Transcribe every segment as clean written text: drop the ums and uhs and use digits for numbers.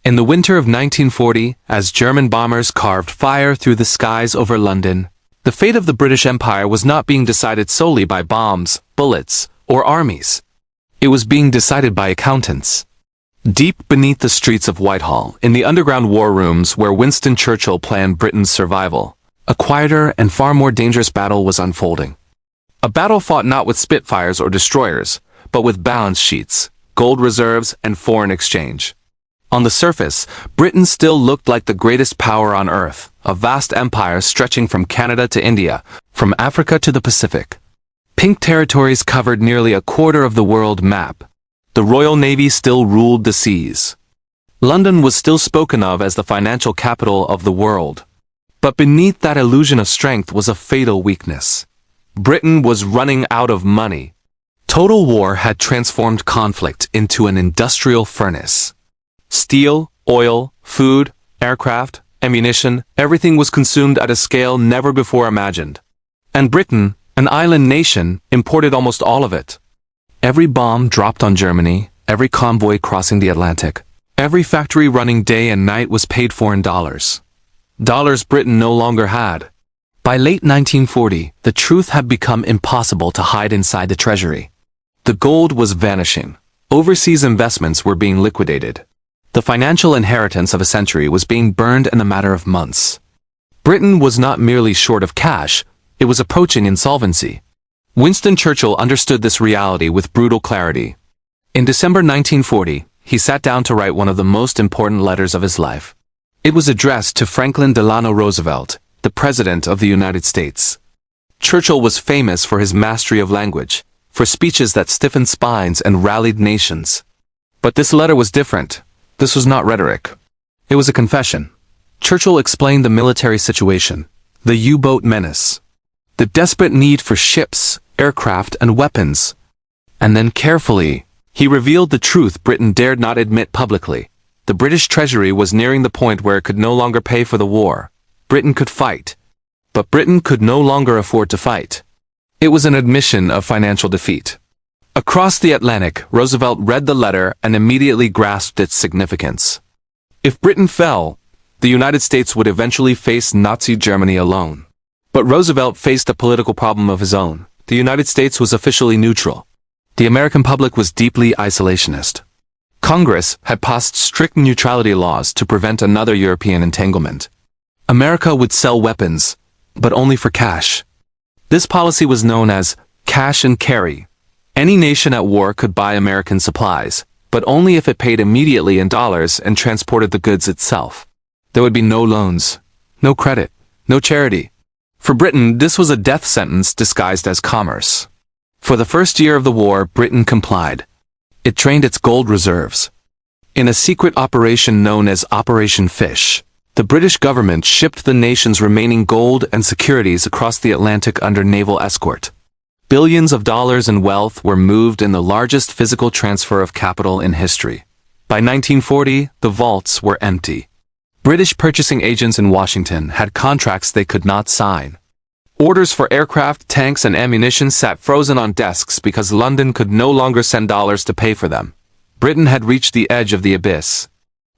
In the winter of 1940, as German bombers carved fire through the skies over London, the fate of the British Empire was not being decided solely by bombs, bullets, or armies. It was being decided by accountants. Deep beneath the streets of Whitehall, in the underground war rooms where Winston Churchill planned Britain's survival, a quieter and far more dangerous battle was unfolding. A battle fought not with Spitfires or destroyers, but with balance sheets, gold reserves, and foreign exchange. On the surface, Britain still looked like the greatest power on earth, a vast empire stretching from Canada to India, from Africa to the Pacific. Pink territories covered nearly a quarter of the world map. The Royal Navy still ruled the seas. London was still spoken of as the financial capital of the world. But beneath that illusion of strength was a fatal weakness. Britain was running out of money. Total war had transformed conflict into an industrial furnace. Steel, oil, food, aircraft, ammunition, everything was consumed at a scale never before imagined. And Britain, an island nation, imported almost all of it. Every bomb dropped on Germany, every convoy crossing the Atlantic, every factory running day and night was paid for in dollars. Dollars Britain no longer had. By late 1940, the truth had become impossible to hide inside the treasury. The gold was vanishing. Overseas investments were being liquidated. The financial inheritance of a century was being burned in a matter of months. Britain was not merely short of cash, it was approaching insolvency. Winston Churchill understood this reality with brutal clarity. In December 1940, he sat down to write one of the most important letters of his life. It was addressed to Franklin Delano Roosevelt, the President of the United States. Churchill was famous for his mastery of language, for speeches that stiffened spines and rallied nations. But this letter was different. This was not rhetoric. It was a confession. Churchill explained the military situation, the U-boat menace, the desperate need for ships, aircraft, and weapons. And then carefully, he revealed the truth Britain dared not admit publicly. The British Treasury was nearing the point where it could no longer pay for the war. Britain could fight, but Britain could no longer afford to fight. It was an admission of financial defeat. Across the Atlantic, Roosevelt read the letter and immediately grasped its significance. If Britain fell, the United States would eventually face Nazi Germany alone. But Roosevelt faced a political problem of his own. The United States was officially neutral. The American public was deeply isolationist. Congress had passed strict neutrality laws to prevent another European entanglement. America would sell weapons, but only for cash. This policy was known as cash and carry. Any nation at war could buy American supplies, but only if it paid immediately in dollars and transported the goods itself. There would be no loans, no credit, no charity. For Britain, this was a death sentence disguised as commerce. For the first year of the war, Britain complied. It drained its gold reserves. In a secret operation known as Operation Fish, the British government shipped the nation's remaining gold and securities across the Atlantic under naval escort. Billions of dollars in wealth were moved in the largest physical transfer of capital in history. By 1940, the vaults were empty. British purchasing agents in Washington had contracts they could not sign. Orders for aircraft, tanks, and ammunition sat frozen on desks because London could no longer send dollars to pay for them. Britain had reached the edge of the abyss.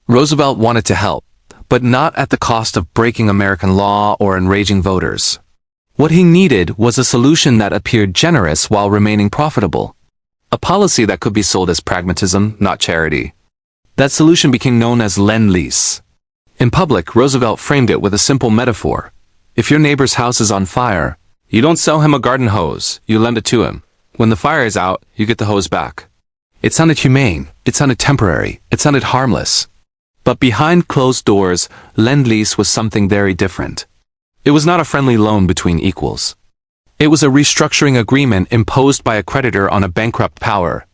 Roosevelt wanted to help, but not at the cost of breaking American law or enraging voters. What he needed was a solution that appeared generous while remaining profitable. A policy that could be sold as pragmatism, not charity. That solution became known as Lend-Lease. In public, Roosevelt framed it with a simple metaphor. If your neighbor's house is on fire, you don't sell him a garden hose, you lend it to him. When the fire is out, you get the hose back. It sounded humane, it sounded temporary, it sounded harmless. But behind closed doors, Lend-Lease was something very different. It was not a friendly loan between equals. It was a restructuring agreement imposed by a creditor on a bankrupt power.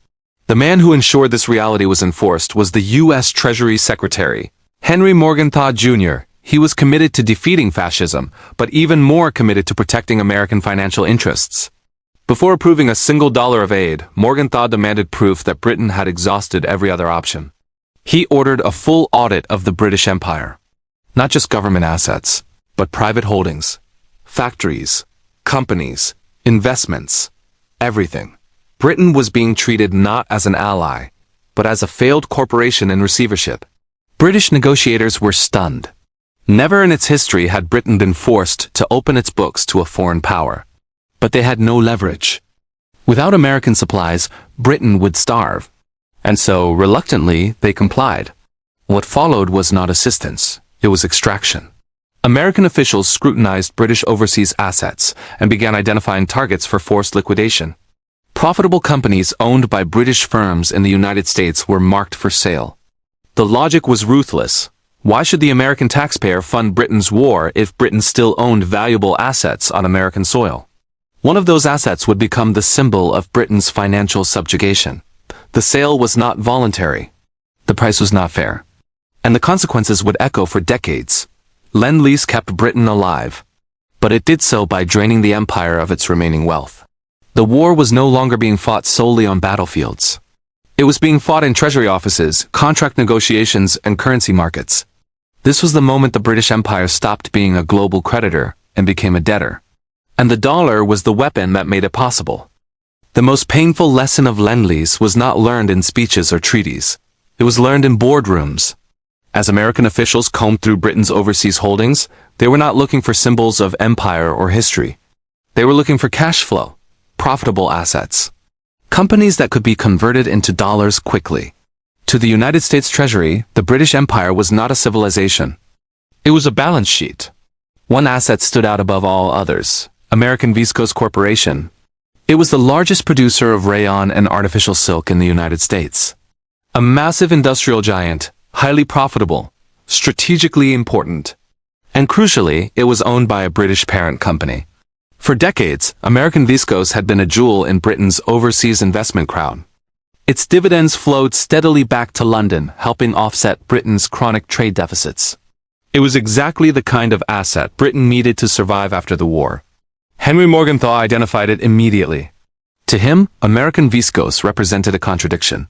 The man who ensured this reality was enforced was the U.S. Treasury Secretary, Henry Morgenthau Jr. He was committed to defeating fascism, but even more committed to protecting American financial interests. Before approving a single dollar of aid, Morgenthau demanded proof that Britain had exhausted every other option. He ordered a full audit of the British Empire. Not just government assets, but private holdings, factories, companies, investments, everything. Britain was being treated not as an ally, but as a failed corporation in receivership. British negotiators were stunned. Never in its history had Britain been forced to open its books to a foreign power. But they had no leverage. Without American supplies, Britain would starve. And so, reluctantly, they complied. What followed was not assistance, it was extraction. American officials scrutinized British overseas assets and began identifying targets for forced liquidation. Profitable companies owned by British firms in the United States were marked for sale. The logic was ruthless. Why should the American taxpayer fund Britain's war if Britain still owned valuable assets on American soil? One of those assets would become the symbol of Britain's financial subjugation. The sale was not voluntary. The price was not fair. And the consequences would echo for decades. Lend-Lease kept Britain alive. But it did so by draining the empire of its remaining wealth. The war was no longer being fought solely on battlefields. It was being fought in treasury offices, contract negotiations, and currency markets. This was the moment the British Empire stopped being a global creditor and became a debtor. And the dollar was the weapon that made it possible. The most painful lesson of Lend-Lease was not learned in speeches or treaties. It was learned in boardrooms. As American officials combed through Britain's overseas holdings, they were not looking for symbols of empire or history. They were looking for cash flow, profitable assets. Companies that could be converted into dollars quickly. To the United States Treasury, the British Empire was not a civilization. It was a balance sheet. One asset stood out above all others: American Viscose Corporation. It was the largest producer of rayon and artificial silk in the United States. A massive industrial giant, highly profitable, strategically important. And crucially, it was owned by a British parent company. For decades, American Viscose had been a jewel in Britain's overseas investment crown. Its dividends flowed steadily back to London, helping offset Britain's chronic trade deficits. It was exactly the kind of asset Britain needed to survive after the war. Henry Morgenthau identified it immediately. To him, American Viscose represented a contradiction.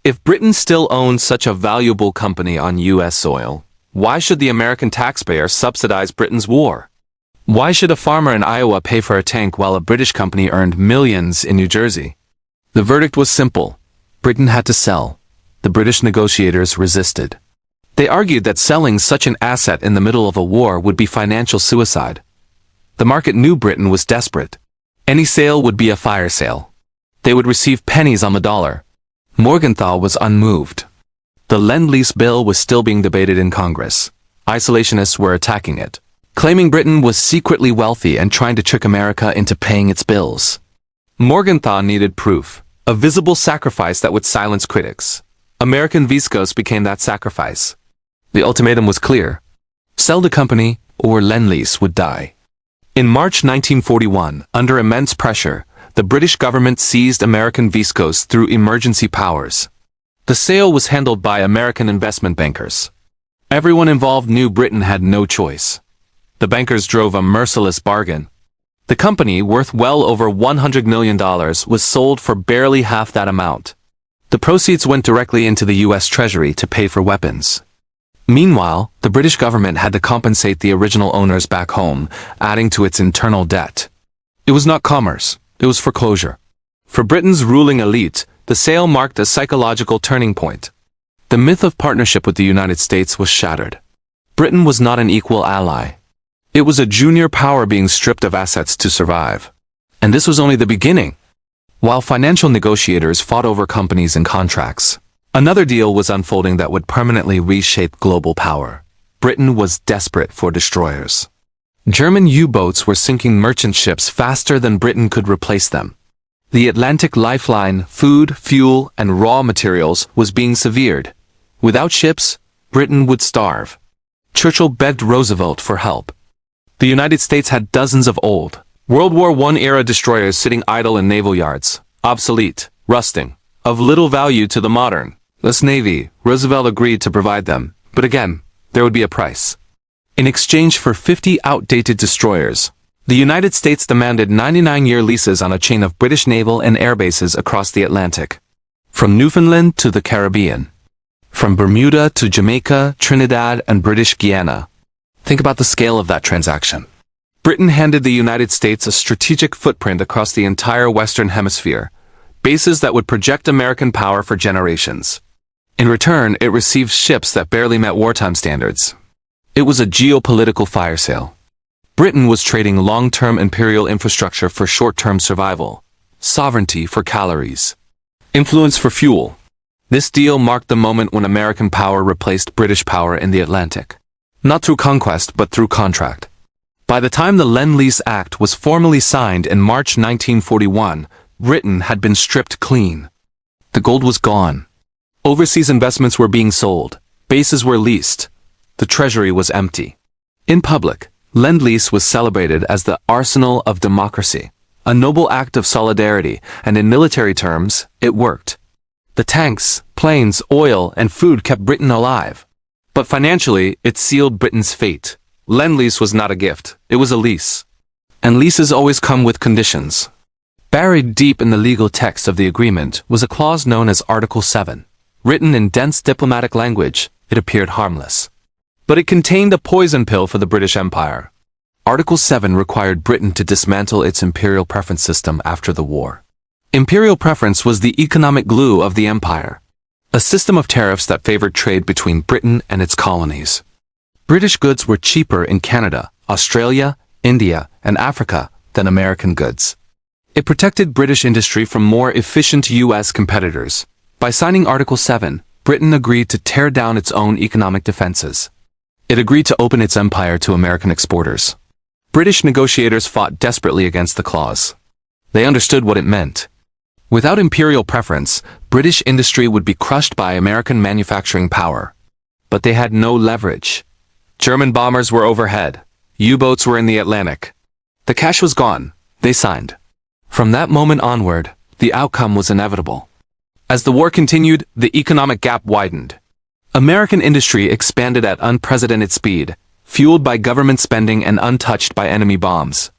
If Britain still owned such a valuable company on U.S. soil, why should the American taxpayer subsidize Britain's war? Why should a farmer in Iowa pay for a tank while a British company earned millions in New Jersey? The verdict was simple. Britain had to sell. The British negotiators resisted. They argued that selling such an asset in the middle of a war would be financial suicide. The market knew Britain was desperate. Any sale would be a fire sale. They would receive pennies on the dollar. Morgenthau was unmoved. The Lend-Lease bill was still being debated in Congress. Isolationists were attacking it, claiming Britain was secretly wealthy and trying to trick America into paying its bills. Morgenthau needed proof, a visible sacrifice that would silence critics. American Viscose became that sacrifice. The ultimatum was clear. Sell the company, or Lend-Lease would die. In March 1941, under immense pressure, the British government seized American Viscose through emergency powers. The sale was handled by American investment bankers. Everyone involved knew Britain had no choice. The bankers drove a merciless bargain. The company, worth well over $100 million, was sold for barely half that amount. The proceeds went directly into the U.S. Treasury to pay for weapons. Meanwhile, the British government had to compensate the original owners back home, adding to its internal debt. It was not commerce, it was foreclosure. For Britain's ruling elite, the sale marked a psychological turning point. The myth of partnership with the United States was shattered. Britain was not an equal ally. It was a junior power being stripped of assets to survive. And this was only the beginning. While financial negotiators fought over companies and contracts, another deal was unfolding that would permanently reshape global power. Britain was desperate for destroyers. German U-boats were sinking merchant ships faster than Britain could replace them. The Atlantic lifeline, food, fuel, and raw materials, was being severed. Without ships, Britain would starve. Churchill begged Roosevelt for help. The United States had dozens of old, World War I-era destroyers sitting idle in naval yards, obsolete, rusting, of little value to the modern U.S. Navy. Roosevelt agreed to provide them, but again, there would be a price. In exchange for 50 outdated destroyers, the United States demanded 99-year leases on a chain of British naval and air bases across the Atlantic. From Newfoundland to the Caribbean. From Bermuda to Jamaica, Trinidad, and British Guiana. Think about the scale of that transaction. Britain handed the United States a strategic footprint across the entire Western Hemisphere, bases that would project American power for generations. In return, it received ships that barely met wartime standards. It was a geopolitical fire sale. Britain was trading long-term imperial infrastructure for short-term survival, sovereignty for calories, influence for fuel. This deal marked the moment when American power replaced British power in the Atlantic. Not through conquest, but through contract. By the time the Lend-Lease Act was formally signed in March 1941, Britain had been stripped clean. The gold was gone. Overseas investments were being sold. Bases were leased. The treasury was empty. In public, Lend-Lease was celebrated as the arsenal of democracy, a noble act of solidarity, and in military terms, it worked. The tanks, planes, oil, and food kept Britain alive. But financially, it sealed Britain's fate. Lend-Lease was not a gift, it was a lease. And leases always come with conditions. Buried deep in the legal text of the agreement was a clause known as Article 7. Written in dense diplomatic language, it appeared harmless. But it contained a poison pill for the British Empire. Article 7 required Britain to dismantle its imperial preference system after the war. Imperial preference was the economic glue of the empire, a system of tariffs that favored trade between Britain and its colonies. British goods were cheaper in Canada, Australia, India, and Africa than American goods. It protected British industry from more efficient U.S. competitors. By signing Article 7, Britain agreed to tear down its own economic defenses. It agreed to open its empire to American exporters. British negotiators fought desperately against the clause. They understood what it meant. Without imperial preference, British industry would be crushed by American manufacturing power. But they had no leverage. German bombers were overhead. U-boats were in the Atlantic. The cash was gone. They signed. From that moment onward, the outcome was inevitable. As the war continued, the economic gap widened. American industry expanded at unprecedented speed, fueled by government spending and untouched by enemy bombs.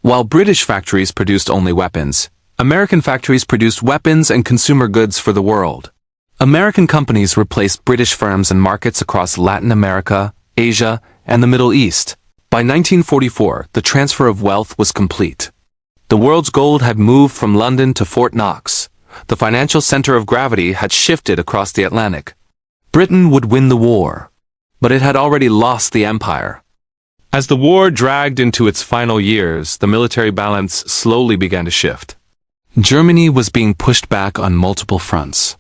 While British factories produced only weapons, American factories produced weapons and consumer goods for the world. American companies replaced British firms in markets across Latin America, Asia, and the Middle East. By 1944, the transfer of wealth was complete. The world's gold had moved from London to Fort Knox. The financial center of gravity had shifted across the Atlantic. Britain would win the war, but it had already lost the empire. As the war dragged into its final years, the military balance slowly began to shift. Germany was being pushed back on multiple fronts.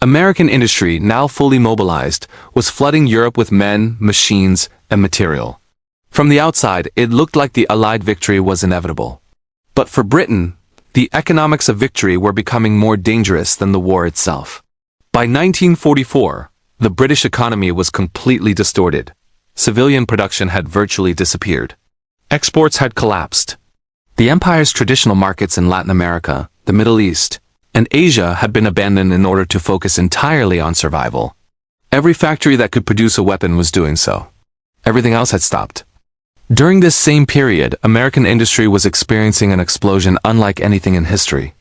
American industry, now fully mobilized, was flooding Europe with men, machines, and material. From the outside, it looked like the Allied victory was inevitable. But for Britain, the economics of victory were becoming more dangerous than the war itself. By 1944, the British economy was completely distorted. Civilian production had virtually disappeared. Exports had collapsed. The empire's traditional markets in Latin America, the Middle East, and Asia had been abandoned in order to focus entirely on survival. Every factory that could produce a weapon was doing so. Everything else had stopped. During this same period, American industry was experiencing an explosion unlike anything in history.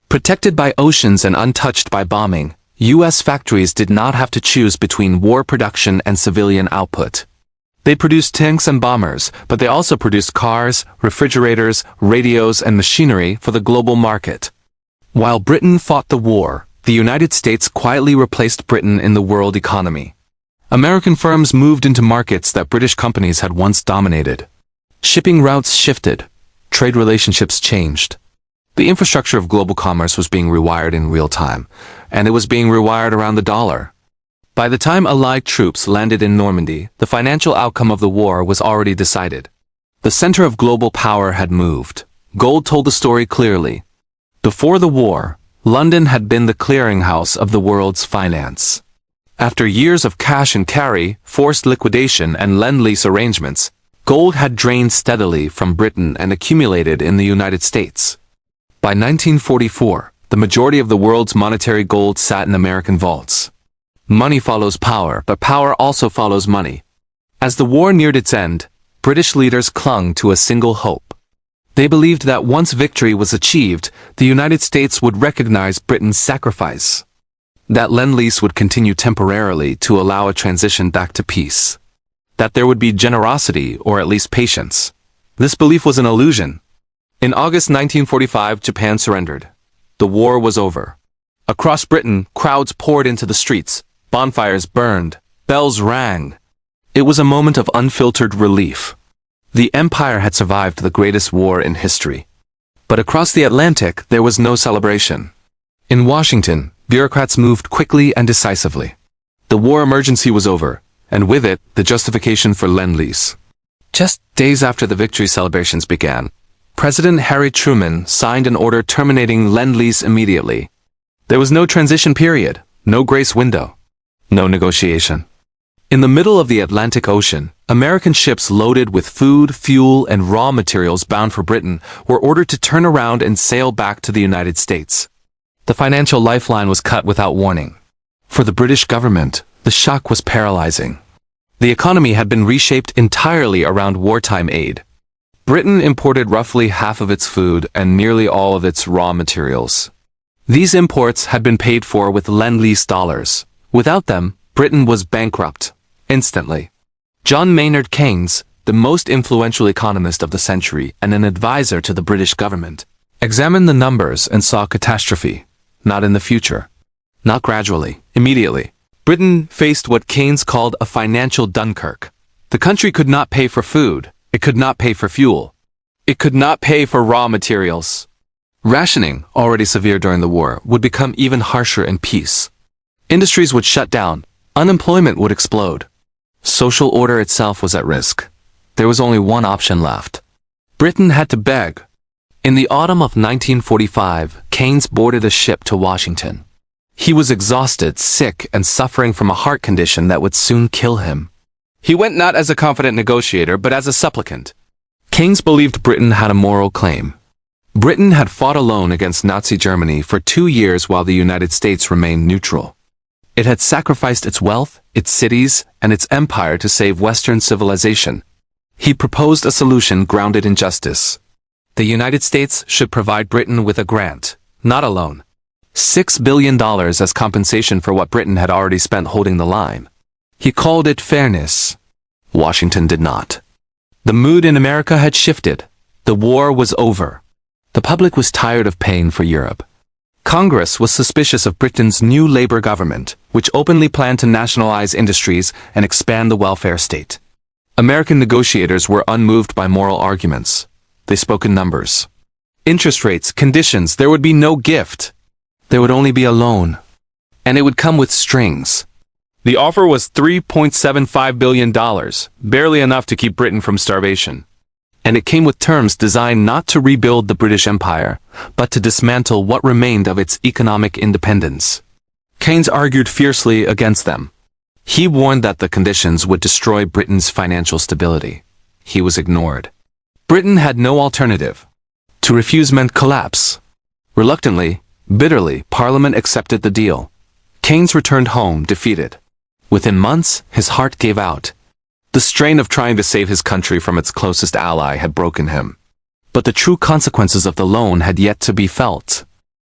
Protected by oceans and untouched by bombing, U.S. factories did not have to choose between war production and civilian output. They produced tanks and bombers, but they also produced cars, refrigerators, radios, and machinery for the global market. While Britain fought the war, the United States quietly replaced Britain in the world economy. American firms moved into markets that British companies had once dominated. Shipping routes shifted. Trade relationships changed. The infrastructure of global commerce was being rewired in real time, and it was being rewired around the dollar. By the time Allied troops landed in Normandy, the financial outcome of the war was already decided. The center of global power had moved. Gold told the story clearly. Before the war, London had been the clearinghouse of the world's finance. After years of cash and carry, forced liquidation, and lend-lease arrangements, gold had drained steadily from Britain and accumulated in the United States. By 1944, the majority of the world's monetary gold sat in American vaults. Money follows power, but power also follows money. As the war neared its end, British leaders clung to a single hope. They believed that once victory was achieved, the United States would recognize Britain's sacrifice. That Lend-Lease would continue temporarily to allow a transition back to peace. That there would be generosity, or at least patience. This belief was an illusion. In August 1945, Japan surrendered. The war was over. Across Britain, crowds poured into the streets. bonfires burned, bells rang. It was a moment of unfiltered relief. The empire had survived the greatest war in history. But across the Atlantic, there was no celebration. In Washington, bureaucrats moved quickly and decisively. The war emergency was over, and with it, the justification for Lend-Lease. Just days after the victory celebrations began, President Harry Truman signed an order terminating Lend-Lease immediately. There was no transition period, no grace window, no negotiation. In the middle of the Atlantic Ocean, American ships loaded with food, fuel, and raw materials bound for Britain were ordered to turn around and sail back to the United States. The financial lifeline was cut without warning. For the British government, the shock was paralyzing. The economy had been reshaped entirely around wartime aid. Britain imported roughly half of its food and nearly all of its raw materials. These imports had been paid for with Lend-Lease dollars. Without them, Britain was bankrupt. Instantly. John Maynard Keynes, the most influential economist of the century and an advisor to the British government, examined the numbers and saw catastrophe, not in the future. Not gradually, immediately. Britain faced what Keynes called a financial Dunkirk. The country could not pay for food, it could not pay for fuel, it could not pay for raw materials. Rationing, already severe during the war, would become even harsher in peace. Industries would shut down, unemployment would explode. Social order itself was at risk. There was only one option left. Britain had to beg. In the autumn of 1945, Keynes boarded a ship to Washington. He was exhausted, sick, and suffering from a heart condition that would soon kill him. He went not as a confident negotiator, but as a supplicant. Keynes believed Britain had a moral claim. Britain had fought alone against Nazi Germany for 2 years while the United States remained neutral. It had sacrificed its wealth, its cities, and its empire to save Western civilization. He proposed a solution grounded in justice. The United States should provide Britain with a grant, not a loan. $6 billion as compensation for what Britain had already spent holding the line. He called it fairness. Washington did not. The mood in America had shifted. The war was over. The public was tired of paying for Europe. Congress was suspicious of Britain's new Labour government, which openly planned to nationalize industries and expand the welfare state. American negotiators were unmoved by moral arguments. They spoke in numbers. Interest rates, conditions, there would be no gift. There would only be a loan. And it would come with strings. The offer was $3.75 billion, barely enough to keep Britain from starvation. And it came with terms designed not to rebuild the British Empire, but to dismantle what remained of its economic independence. Keynes argued fiercely against them. He warned that the conditions would destroy Britain's financial stability. He was ignored. Britain had no alternative. To refuse meant collapse. Reluctantly, bitterly, Parliament accepted the deal. Keynes returned home defeated. Within months, his heart gave out. The strain of trying to save his country from its closest ally had broken him. But the true consequences of the loan had yet to be felt.